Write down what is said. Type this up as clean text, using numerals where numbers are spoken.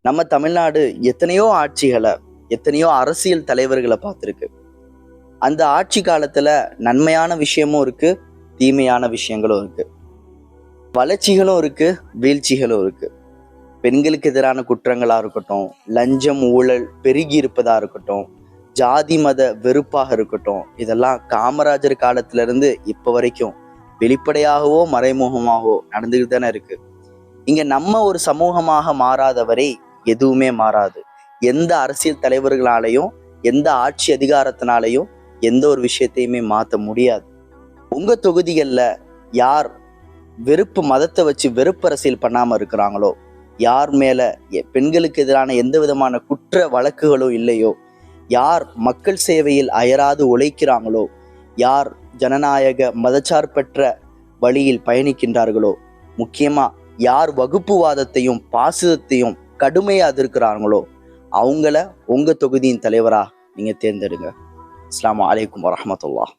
நம்ம தமிழ்நாடு எத்தனையோ ஆட்சிகளை, எத்தனையோ அரசியல் தலைவர்களை பார்த்துருக்கு. அந்த ஆட்சி காலத்துல நன்மையான விஷயமும் இருக்கு, தீமையான விஷயங்களும் இருக்கு. வளர்ச்சிகளும் இருக்கு, வீழ்ச்சிகளும் இருக்கு. பெண்களுக்கு எதிரான குற்றங்களா இருக்கட்டும், லஞ்சம் ஊழல் பெருகி இருப்பதா இருக்கட்டும், ஜாதி மத வெறுப்பாக இருக்கட்டும், இதெல்லாம் காமராஜர் காலத்துல இருந்து இப்ப வரைக்கும் வெளிப்படையாகவோ மறைமுகமாகவோ நடந்துகிட்டு தானே இருக்கு. இங்க நம்ம ஒரு சமூகமாக மாறாதவரை எதுவுமே மாறாது. எந்த அரசியல் தலைவர்களாலையும், எந்த ஆட்சி அதிகாரத்தினாலையும் எந்த ஒரு விஷயத்தையுமே மாற்ற முடியாது. உங்க தொகுதிகள்ல யார் வெறுப்பு மதத்தை வச்சு வெறுப்பு அரசியல் பண்ணாம இருக்கிறாங்களோ, யார் மேல பெண்களுக்கு எதிரான எந்த விதமான குற்ற வழக்குகளும் இல்லையோ, யார் மக்கள் சேவையில் அயராது உழைக்கிறாங்களோ, யார் ஜனநாயக மதச்சார்பற்ற வழியில் பயணிக்கின்றார்களோ, முக்கியமா யார் வகுப்புவாதத்தையும் பாசிசத்தையும் கடுமையா எதிர்க்கிறாங்களோ, அவங்கள உங்க தொகுதியின் தலைவரா நீங்க தேர்ந்தெடுங்க. அஸ்ஸலாமு அலைக்கும் வரஹ்மத்துல்லாஹ்.